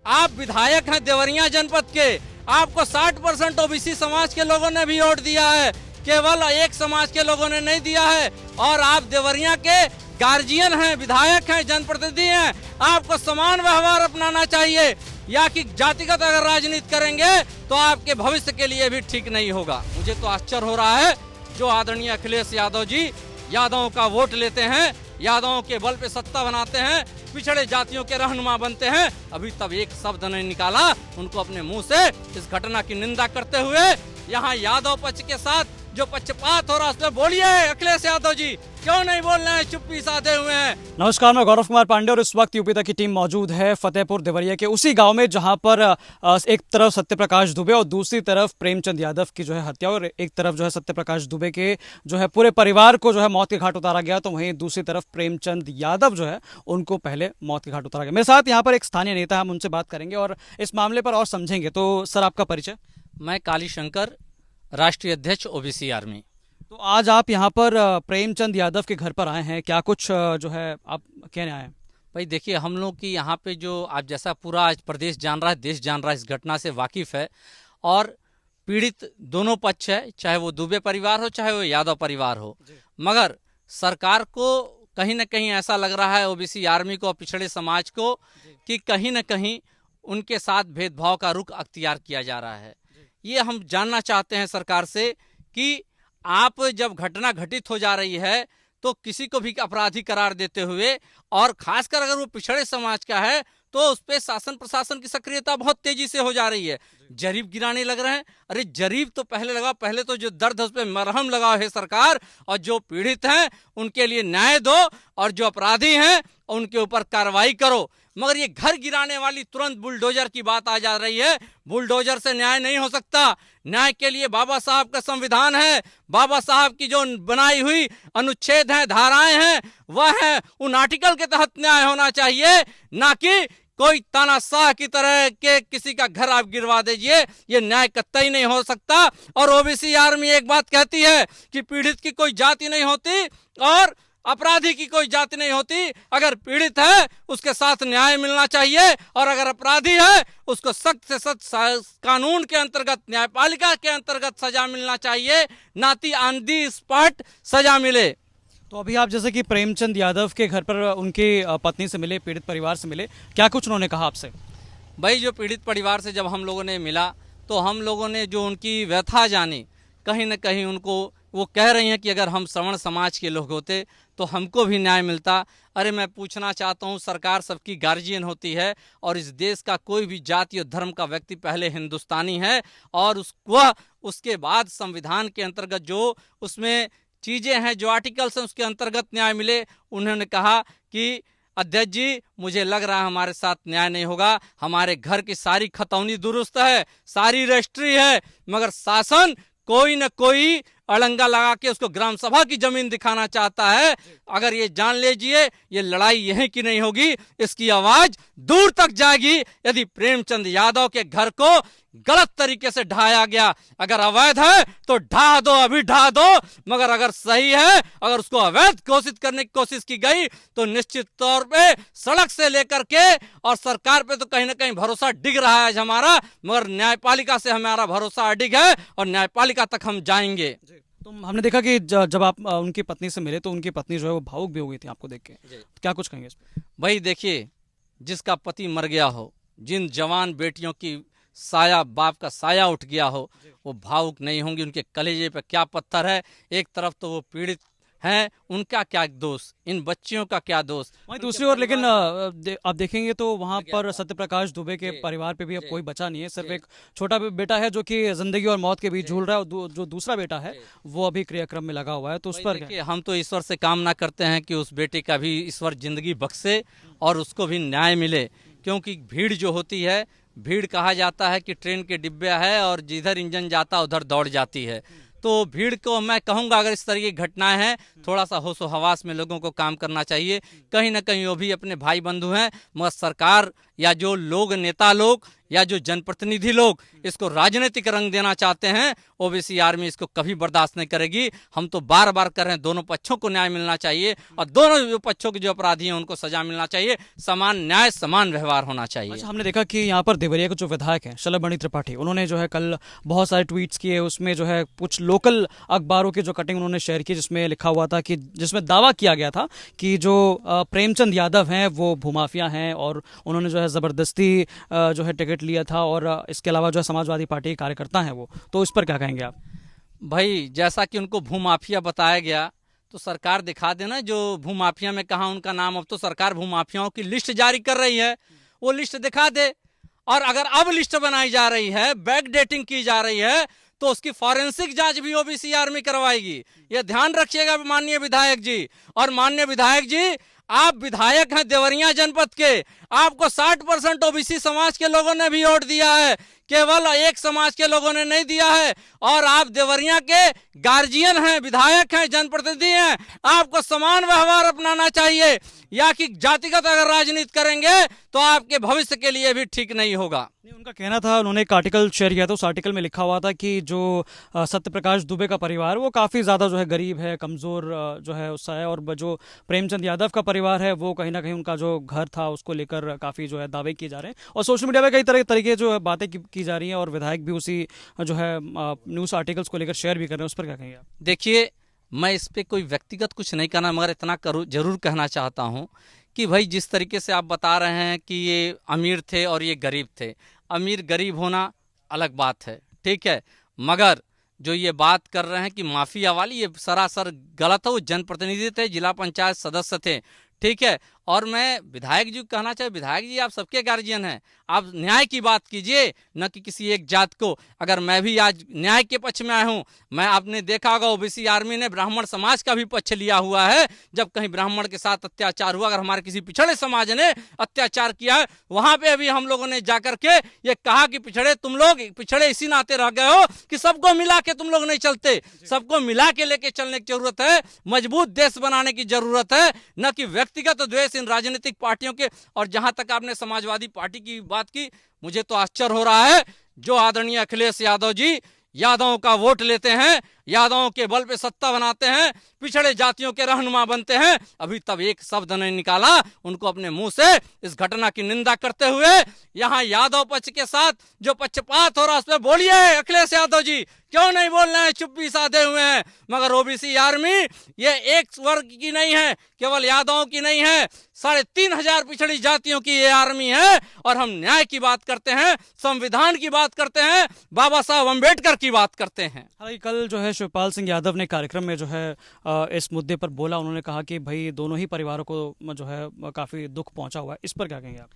आप विधायक हैं देवरिया जनपद के, आपको 60% ओबीसी समाज के लोगों ने भी वोट दिया है, केवल एक समाज के लोगों ने नहीं दिया है। और आप देवरिया के गार्जियन हैं, विधायक हैं, जनप्रतिनिधि हैं, आपको समान व्यवहार अपनाना चाहिए। या कि जातिगत अगर राजनीति करेंगे तो आपके भविष्य के लिए भी ठीक नहीं होगा। मुझे तो आश्चर्य हो रहा है जो आदरणीय अखिलेश यादव जी यादवों का वोट लेते हैं, यादवों के बल पे सत्ता बनाते हैं, पिछड़े जातियों के रहनुमा बनते हैं, अभी तब एक शब्द नहीं निकाला उनको अपने मुंह से इस घटना की निंदा करते हुए। यहाँ यादव पक्ष के साथ जो पक्षपात हो रहा है उसमें बोलिए अखिलेश यादव जी, क्यों नहीं बोल रहे हैं, चुप्पी साधे हुए हैं। नमस्कार, मैं गौरव कुमार पांडे और इस वक्त यूपी तक की टीम मौजूद है फतेहपुर देवरिया के उसी गांव में जहां पर एक तरफ सत्यप्रकाश दुबे और दूसरी तरफ प्रेमचंद यादव की जो है हत्या, और एक तरफ जो है सत्यप्रकाश दुबे के जो है पूरे परिवार को जो है मौत के घाट उतारा गया, तो वहीं दूसरी तरफ प्रेमचंद यादव जो है उनको पहले मौत के घाट उतारा गया। मेरे साथ यहाँ पर एक स्थानीय नेता, हम उनसे बात करेंगे और इस मामले पर और समझेंगे। तो सर, आपका परिचय? मैं काली शंकर, राष्ट्रीय अध्यक्ष ओबीसी आर्मी। तो आज आप यहाँ पर प्रेमचंद यादव के घर पर आए हैं, क्या कुछ जो है आप कहने आए हैं? भाई देखिए, हम लोग की यहाँ पे जो आप जैसा पूरा आज प्रदेश जान रहा है, देश जान रहा है, इस घटना से वाकिफ है। और पीड़ित दोनों पक्ष है, चाहे वो दुबे परिवार हो चाहे वो यादव परिवार हो। मगर सरकार को कहीं ना कहीं ऐसा लग रहा है, ओबीसी आर्मी को, पिछड़े समाज को, कि कहीं ना कहीं उनके साथ भेदभाव का रुख अख्तियार किया जा रहा है। ये हम जानना चाहते हैं सरकार से कि आप जब घटना घटित हो जा रही है तो किसी को भी अपराधी करार देते हुए, और खासकर अगर वो पिछड़े समाज का है तो उस पर शासन प्रशासन की सक्रियता बहुत तेजी से हो जा रही है। जरीब गिराने लग रहे हैं। अरे जरीब तो पहले लगाओ, पहले तो जो दर्द है उस पर मरहम लगाओ है सरकार, और जो पीड़ित हैं उनके लिए न्याय दो, और जो अपराधी हैं उनके ऊपर कार्रवाई करो। मगर ये घर गिराने वाली तुरंत बुलडोजर की बात आ जा रही है। बुलडोजर से न्याय नहीं हो सकता। न्याय के लिए बाबा साहब का संविधान है, बाबा साहब की जो बनाई हुई अनुच्छेद हैं, धाराएं हैं, वह है उन आर्टिकल के तहत न्याय होना चाहिए, ना कि कोई तानाशाह की तरह के किसी का घर आप गिरवा दीजिए। ये न्याय कतई नहीं हो सकता। और ओबीसी आर्मी एक बात कहती है कि पीड़ित की कोई जाति नहीं होती और अपराधी की कोई जाति नहीं होती। अगर पीड़ित है उसके साथ न्याय मिलना चाहिए, और अगर अपराधी है उसको सख्त से सख्त कानून के अंतर्गत, न्यायपालिका के अंतर्गत सजा मिलना चाहिए, ना कि ऑन दी स्पॉट सजा मिले। तो अभी आप जैसे कि प्रेमचंद यादव के घर पर उनकी पत्नी से मिले, पीड़ित परिवार से मिले, क्या कुछ उन्होंने कहा आपसे? भाई जो पीड़ित परिवार से जब हम लोगों ने मिला तो हम लोगों ने जो उनकी व्यथा जानी, कहीं न कहीं उनको वो कह रही हैं कि अगर हम श्रवण समाज के लोग होते तो हमको भी न्याय मिलता। अरे मैं पूछना चाहता हूँ, सरकार सबकी गार्जियन होती है, और इस देश का कोई भी जाति और धर्म का व्यक्ति पहले हिंदुस्तानी है, और उसके बाद संविधान के अंतर्गत जो उसमें चीज़ें हैं, जो आर्टिकल्स हैं, उसके अंतर्गत न्याय मिले। उन्होंने कहा कि अध्यक्ष जी, मुझे लग रहा है हमारे साथ न्याय नहीं होगा, हमारे घर की सारी खतौनी दुरुस्त है, सारी रजिस्ट्री है, मगर शासन कोई न कोई अड़ंगा लगा के उसको ग्राम सभा की जमीन दिखाना चाहता है। अगर ये जान लीजिए, ये लड़ाई यहीं की नहीं होगी, इसकी आवाज दूर तक जाएगी यदि प्रेमचंद यादव के घर को गलत तरीके से ढाया गया। अगर अवैध है तो ढा दो, अभी ढा दो, मगर अगर सही है, अगर उसको अवैध घोषित करने की कोशिश की गई तो निश्चित तौर पे सड़क से लेकर के, और सरकार पे तो कहीं ना कहीं भरोसा डिग रहा है आज हमारा, मगर न्यायपालिका से हमारा भरोसा अडिग है और न्यायपालिका तक हम जाएंगे। तो हमने देखा कि जब आप उनकी पत्नी से मिले तो उनकी पत्नी जो है वो भावुक भी हो गई थी आपको देख के, तो क्या कुछ कहेंगे इस पर? भाई देखिए, जिसका पति मर गया हो, जिन जवान बेटियों की साया, बाप का साया उठ गया हो, वो भावुक नहीं होंगी। उनके कलेजे पे क्या पत्थर है। एक तरफ तो वो पीड़ित हैं, उनका क्या दोष, इन बच्चियों का क्या दोष। वहीं दूसरी ओर लेकिन आप देखेंगे तो वहां पर सत्यप्रकाश दुबे के परिवार पे भी अब कोई बचा नहीं है। सिर्फ एक छोटा बेटा है जो कि जिंदगी और मौत के बीच झूल रहा है, और जो दूसरा बेटा है वो अभी क्रियाक्रम में लगा हुआ है। तो उस पर देखिए, हम तो ईश्वर से कामना करते हैं कि उस बेटे का भी ईश्वर जिंदगी बख्शे और उसको भी न्याय मिले, क्योंकि भीड़ जो होती है, भीड़ कहा जाता है कि ट्रेन के डिब्बे है और जिधर इंजन जाता उधर दौड़ जाती है। तो भीड़ को मैं कहूँगा, अगर इस तरह की घटनाएं हैं, थोड़ा सा होशो हवास में लोगों को काम करना चाहिए। कहीं ना कहीं वो भी अपने भाई बंधु हैं, मगर सरकार या जो लोग नेता लोग या जो जनप्रतिनिधि लोग इसको राजनीतिक रंग देना चाहते हैं, ओबीसी आर्मी इसको कभी बर्दाश्त नहीं करेगी। हम तो बार बार कर रहे हैं, दोनों पक्षों को न्याय मिलना चाहिए और दोनों जो पक्षों के जो अपराधी हैं उनको सजा मिलना चाहिए। समान न्याय समान व्यवहार होना चाहिए। अच्छा, हमने देखा कि यहाँ पर देवरिया के जो विधायक हैं शलभ त्रिपाठी, उन्होंने जो है कल बहुत सारे ट्वीट्स किए, उसमें जो है कुछ लोकल अखबारों की जो कटिंग उन्होंने शेयर की जिसमें लिखा हुआ था कि जिसमें दावा किया गया था कि जो प्रेमचंद यादव हैं वो भूमाफिया हैं और उन्होंने जो है ज़बरदस्ती जो है टिकट लिया था और इसके अलावा जो है समाजवादी पार्टी के कार्यकर्ता हैं वो। तो इस पर क्या कहेंगे आप? भाई जैसा कि उनको भूमाफिया बताया गया तो सरकार दिखा देना जो भूमाफिया में कहा उनका नाम। अब तो सरकार भूमाफियाओं की लिस्ट जारी कर रही है, वो लिस्ट दिखा दे। और अगर अब लिस्ट बनाई जा रही है, बैक डेटिंग की जा रही है, तो उसकी फॉरेंसिक जांच भी ओबीसी आर्मी करवाएगी। ये ध्यान रखिएगा माननीय विधायक जी। और माननीय विधायक जी, आप विधायक हैं देवरिया जनपद के, आपको 60% ओबीसी समाज के लोगों ने भी वोट दिया है, केवल एक समाज के लोगों ने नहीं दिया है। और आप देवरिया के गार्जियन हैं, विधायक हैं, जनप्रतिनिधि हैं, आपको समान व्यवहार अपनाना चाहिए। या कि जातिगत अगर राजनीति करेंगे तो आपके भविष्य के लिए भी ठीक नहीं होगा। नहीं, उनका कहना था, उन्होंने एक आर्टिकल शेयर किया था, उस आर्टिकल में लिखा हुआ था कि जो सत्यप्रकाश दुबे का परिवार वो काफ़ी ज़्यादा जो है गरीब है, कमज़ोर जो है उसका है, और जो प्रेमचंद यादव का परिवार है वो कहीं ना कहीं उनका जो घर था उसको लेकर काफ़ी जो है दावे किए जा रहे हैं और सोशल मीडिया में कई तरह तरीके जो है बातें की जा रही हैं और विधायक भी उसी जो है न्यूज़ आर्टिकल्स को लेकर शेयर भी कर रहे हैं। उस पर क्या कहेंगे आप? देखिए, मैं इस पे कोई व्यक्तिगत कुछ नहीं करना, मगर इतना जरूर कहना चाहता हूँ कि भाई जिस तरीके से आप बता रहे हैं कि ये अमीर थे और ये गरीब थे, अमीर गरीब होना अलग बात है, ठीक है, मगर जो ये बात कर रहे हैं कि माफिया वाली, ये सरासर गलत है। वो जनप्रतिनिधि थे, जिला पंचायत सदस्य थे, ठीक है। और मैं विधायक जी को कहना चाहिए, विधायक जी आप सबके गार्जियन हैं, आप न्याय की बात कीजिए, न कि किसी एक जात को। अगर मैं भी आज न्याय के पक्ष में आया हूँ, मैं आपने देखा होगा ओबीसी आर्मी ने ब्राह्मण समाज का भी पक्ष लिया हुआ है। जब कहीं ब्राह्मण के साथ अत्याचार हुआ, अगर हमारे किसी पिछड़े समाज ने अत्याचार किया है, वहां पे अभी हम लोगों ने जाकर के ये कहा कि पिछड़े तुम लोग पिछड़े इसी नाते रह गए हो कि सबको मिला के तुम लोग नहीं चलते। सबको मिला के लेके चलने की जरूरत है, मजबूत देश बनाने की जरूरत है, न कि व्यक्तिगत द्वेष इन राजनीतिक पार्टियों के। और जहां तक आपने समाजवादी पार्टी की बात की, मुझे तो आश्चर्य हो रहा है, जो आदरणीय अखिलेश यादव जी यादवों का वोट लेते हैं, यादवों के बल पे सत्ता बनाते हैं, पिछड़े जातियों के रहनुमा बनते हैं, अभी तब एक शब्द नहीं निकाला उनको अपने मुंह से इस घटना की निंदा करते हुए। यहाँ यादव पक्ष के साथ जो पक्षपात हो रहा है उस पर बोलिए अखिलेश यादव जी, क्यों नहीं बोल रहे हैं? चुप्पी साधे हुए हैं। मगर ओबीसी आर्मी ये एक वर्ग की नहीं है, केवल यादवों की नहीं है, 3,500 पिछड़ी जातियों की ये आर्मी है। और हम न्याय की बात करते हैं, संविधान की बात करते हैं, बाबा साहब अम्बेडकर की बात करते हैं। हालांकि कल जो है शिवपाल सिंह यादव ने कार्यक्रम में जो है इस मुद्दे पर बोला, उन्होंने कहा कि भाई दोनों ही परिवारों को जो है काफ़ी दुख पहुंचा हुआ है। इस पर क्या कहेंगे आप?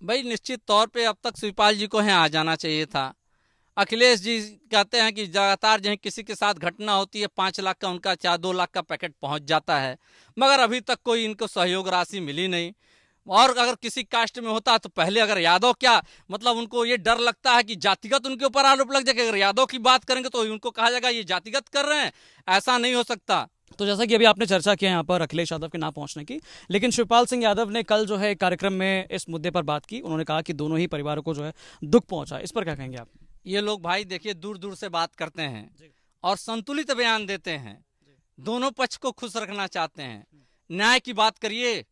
भाई निश्चित तौर पे अब तक शिवपाल जी को यहाँ आ जाना चाहिए था। अखिलेश जी कहते हैं कि लगातार जहाँ किसी के साथ घटना होती है 5 लाख का उनका 4-2 लाख का पैकेट पहुंच जाता है, मगर अभी तक कोई इनको सहयोग राशि मिली नहीं। और अगर किसी कास्ट में होता तो पहले, अगर यादव क्या मतलब उनको ये डर लगता है कि जातिगत उनके ऊपर आरोप लग जाएगा। अगर यादव की बात करेंगे तो उनको कहा जाएगा ये जातिगत कर रहे हैं, ऐसा नहीं हो सकता। तो जैसा कि अभी आपने चर्चा किया यहाँ पर अखिलेश यादव के ना पहुंचने की, लेकिन शिवपाल सिंह यादव ने कल जो है एक कार्यक्रम में इस मुद्दे पर बात की। उन्होंने कहा कि दोनों ही परिवारों को जो है दुख पहुंचा। इस पर क्या कहेंगे आप? ये लोग भाई देखिए दूर दूर से बात करते हैं और संतुलित बयान देते हैं, दोनों पक्ष को खुश रखना चाहते हैं। न्याय की बात करिए,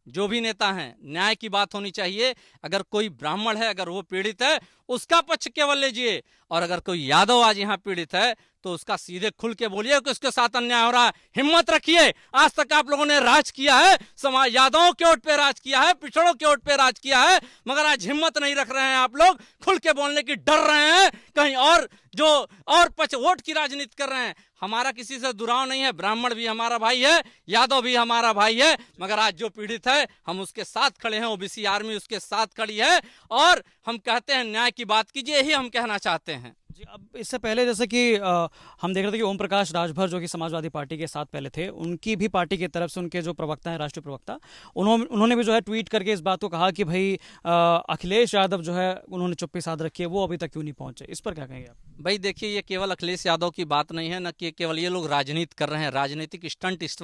जो भी नेता हैं, न्याय की बात होनी चाहिए। अगर कोई ब्राह्मण है, अगर वो पीड़ित है, उसका पक्ष केवल लीजिए। और अगर कोई यादव आज यहाँ पीड़ित है तो उसका सीधे खुल के बोलिए कि उसके साथ अन्याय हो रहा है। हिम्मत रखिए, आज तक आप लोगों ने राज किया है, समाज यादवों के वोट पे राज किया है, पिछड़ों के वोट पे राज किया है, मगर आज हिम्मत नहीं रख रहे हैं आप लोग खुल के बोलने की, डर रहे हैं कहीं और जो और पक्ष वोट की राजनीति कर रहे हैं। हमारा किसी से दुराव नहीं है, ब्राह्मण भी हमारा भाई है, यादव भी हमारा भाई है, मगर आज जो पीड़ित है हम उसके साथ खड़े हैं, ओबीसी आर्मी उसके साथ खड़ी है। और हम कहते हैं न्याय की बात कीजिए, यही हम कहना चाहते हैं जी। अब इससे पहले जैसे कि हम देख रहे थे कि ओम प्रकाश राजभर जो कि समाजवादी पार्टी के साथ पहले थे, उनकी भी पार्टी की तरफ से उनके जो प्रवक्ता हैं, राष्ट्रीय प्रवक्ता, उन्होंने भी जो है ट्वीट करके इस बात को कहा कि भाई अखिलेश यादव जो है उन्होंने चुप्पी साध रखी है, वो अभी तक क्यों नहीं पहुंचे? इस पर क्या कहेंगे आप? भाई देखिए, ये केवल अखिलेश यादव की बात नहीं है, न कि केवल ये लोग राजनीति कर रहे हैं, राजनीतिक स्टंट इस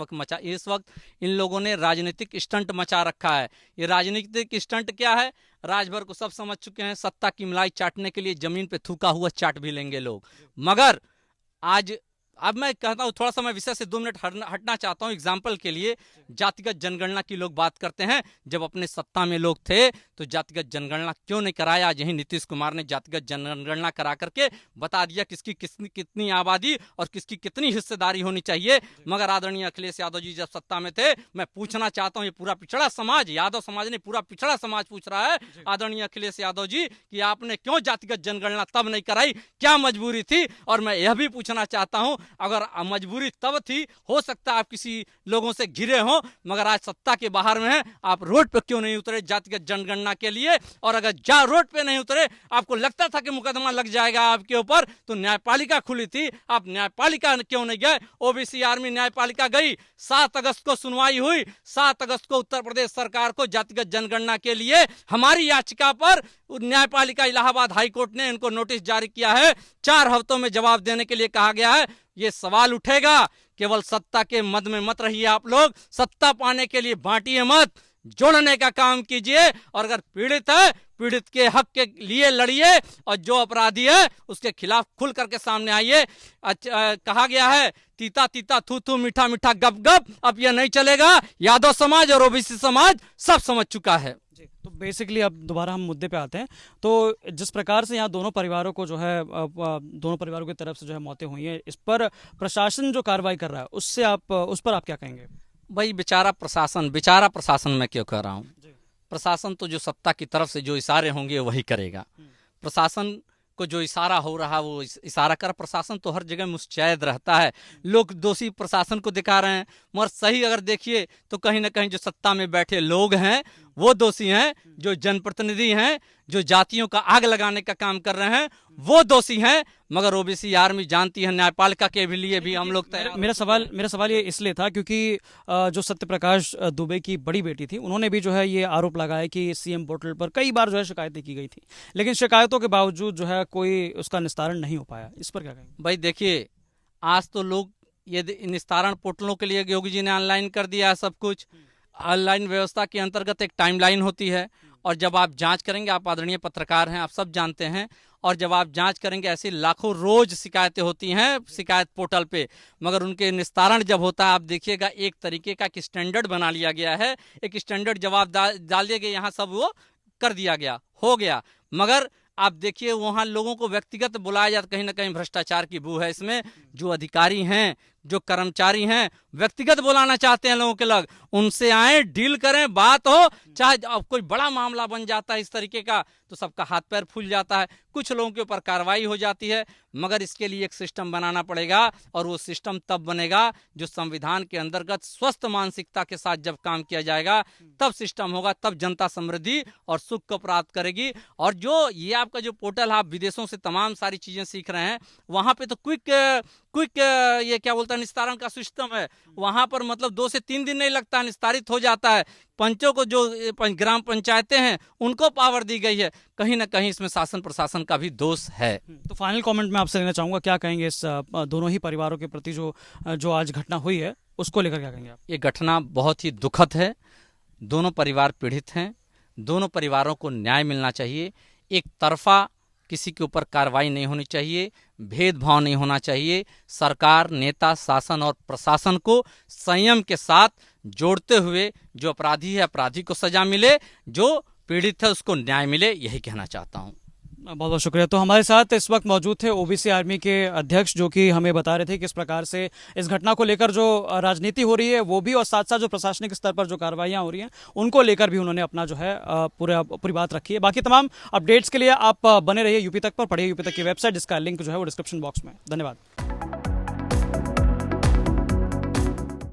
वक्त इन लोगों ने राजनीतिक स्टंट मचा रखा है। ये राजनीतिक स्टंट क्या है? राजभर को सब समझ चुके हैं, सत्ता की मलाई चाटने के लिए जमीन पे थूका हुआ चाट भी लेंगे लोग। मगर आज अब मैं कहता हूं, थोड़ा सा मैं विषय से 2 मिनट हटना चाहता हूं। एग्जाम्पल के लिए जातिगत जनगणना की लोग बात करते हैं। जब अपने सत्ता में लोग थे तो जातिगत जनगणना क्यों नहीं कराया? आज यही नीतीश कुमार ने जातिगत जनगणना करा करके बता दिया किसकी कितनी आबादी और किसकी कितनी हिस्सेदारी होनी चाहिए। मगर आदरणीय अखिलेश यादव जी जब सत्ता में थे, मैं पूछना चाहता हूं, ये पूरा पिछड़ा समाज, यादव समाज ने पूरा पिछड़ा समाज पूछ रहा है, आदरणीय अखिलेश यादव जी, कि आपने क्यों जातिगत जनगणना तब नहीं कराई? क्या मजबूरी थी? और मैं यह भी पूछना चाहता हूं, अगर मजबूरी तब थी, हो सकता है आप किसी लोगों से घिरे हो, मगर आज सत्ता के बाहर में है, आप रोड पे क्यों नहीं उतरे जातिगत जनगणना के लिए? और अगर रोड पे नहीं उतरे, आपको लगता था कि मुकदमा लग जाएगा आपके ऊपर, तो न्यायपालिका खुली थी, आप न्यायपालिका क्यों नहीं गए? ओबीसी आर्मी न्यायपालिका गई, 7 अगस्त को सुनवाई हुई। 7 अगस्त को उत्तर प्रदेश सरकार को जातिगत जनगणना के लिए हमारी याचिका पर न्यायपालिका इलाहाबाद हाईकोर्ट ने इनको नोटिस जारी किया है। 4 हफ्तों में जवाब देने के लिए कहा गया है। ये सवाल उठेगा, केवल सत्ता के मद में मत रहिए आप लोग, सत्ता पाने के लिए बांटिए मत, जोड़ने का काम कीजिए। और अगर पीड़ित है, पीड़ित के हक के लिए लड़िए, और जो अपराधी है उसके खिलाफ खुल करके सामने आइए। कहा गया है, तीता तीता थू थू, मीठा मीठा गप गप। अब यह नहीं चलेगा। यादव समाज और ओबीसी समाज सब समझ चुका है। तो बेसिकली अब दोबारा हम मुद्दे पे आते हैं। तो जिस प्रकार से यहाँ दोनों परिवारों को जो है दोनों परिवारों की तरफ से जो है मौतें हुई हैं, इस पर प्रशासन जो कार्रवाई कर रहा है, उससे आप उस पर आप क्या कहेंगे? भाई बेचारा प्रशासन मैं क्यों कह रहा हूँ? प्रशासन तो जो सत्ता की तरफ से जो इशारे होंगे वही करेगा। प्रशासन को जो इशारा हो रहा वो इशारा कर, प्रशासन तो हर जगह मुस्तैद रहता है। लोग दोषी प्रशासन को दिखा रहे हैं, मगर सही अगर देखिए तो कहीं ना कहीं जो सत्ता में बैठे लोग हैं वो दोषी हैं, जो जनप्रतिनिधि हैं, जो जातियों का आग लगाने का काम कर रहे हैं वो दोषी हैं। मगर ओबीसी आर्मी जानती है, न्यायपालिका के भी लिए भी हम लोग तैयार। मेरा सवाल ये इसलिए था क्योंकि जो सत्यप्रकाश दुबे की बड़ी बेटी थी, उन्होंने भी जो है ये आरोप लगाया कि सीएम पोर्टल पर कई बार जो है शिकायतें की गई थी, लेकिन शिकायतों के बावजूद जो है कोई उसका निस्तारण नहीं हो पाया। इस पर क्या कहेंगे? भाई देखिए, आज तो लोग ये निस्तारण पोर्टलों के लिए योगी जी ने ऑनलाइन कर दिया है सब कुछ। ऑनलाइन व्यवस्था के अंतर्गत एक टाइमलाइन होती है, और जब आप जांच करेंगे, आप आदरणीय पत्रकार हैं, आप सब जानते हैं, और जब आप जांच करेंगे ऐसी लाखों रोज शिकायतें होती हैं शिकायत पोर्टल पे, मगर उनके निस्तारण जब होता है, आप देखिएगा एक तरीके का स्टैंडर्ड बना लिया गया है, एक स्टैंडर्ड जवाब डाल दिए गए, यहाँ सब वो कर दिया गया, हो गया। मगर आप देखिए वहाँ लोगों को व्यक्तिगत बुलाया जाता, कहीं ना कहीं भ्रष्टाचार की बू है इसमें। जो अधिकारी हैं, जो कर्मचारी हैं, व्यक्तिगत बुलाना चाहते हैं लोगों के लग, उनसे आए, डील करें, बात हो। चाहे अब कोई बड़ा मामला बन जाता है इस तरीके का तो सबका हाथ पैर फूल जाता है, कुछ लोगों के ऊपर कार्रवाई हो जाती है। मगर इसके लिए एक सिस्टम बनाना पड़ेगा, और वो सिस्टम तब बनेगा जो संविधान के अंतर्गत स्वस्थ मानसिकता के साथ जब काम किया जाएगा, तब सिस्टम होगा, तब जनता समृद्धि और सुख को प्राप्त करेगी। और जो ये आपका जो पोर्टल, आप विदेशों से तमाम सारी चीजें सीख रहे हैं, वहां पे तो क्विक ये क्या बोलता है, निस्तारण का सिस्टम है। वहां पर मतलब 2 से 3 दिन नहीं लगता, निस्तारित हो जाता है। पंचों को, जो ग्राम पंचायतें हैं, उनको पावर दी गई है। कहीं ना कहीं इसमें शासन प्रशासन का भी दोष है। तो फाइनल कमेंट मैं आपसे लेना चाहूंगा, क्या कहेंगे इस दोनों ही परिवारों के प्रति जो आज घटना हुई है, उसको लेकर क्या कहेंगे आप? ये घटना बहुत ही दुखद है। दोनों परिवार पीड़ित हैं, दोनों परिवारों को न्याय मिलना चाहिए। एक तरफा किसी के ऊपर कार्रवाई नहीं होनी चाहिए, भेदभाव नहीं होना चाहिए। सरकार, नेता, शासन और प्रशासन को संयम के साथ जोड़ते हुए जो अपराधी है, अपराधी को सजा मिले, जो पीड़ित है उसको न्याय मिले, यही कहना चाहता हूँ। बहुत बहुत शुक्रिया। तो हमारे साथ इस वक्त मौजूद थे ओबीसी आर्मी के अध्यक्ष, जो कि हमें बता रहे थे किस प्रकार से इस घटना को लेकर जो राजनीति हो रही है वो भी, और साथ साथ जो प्रशासनिक स्तर पर जो कार्रवाइयां हो रही हैं उनको लेकर भी उन्होंने अपना जो है पूरी बात रखी है। बाकी तमाम अपडेट्स के लिए आप बने रहिए यूपी तक पर, पढ़िए यूपी तक की वेबसाइट, जिसका लिंक जो है वो डिस्क्रिप्शन बॉक्स में। धन्यवाद।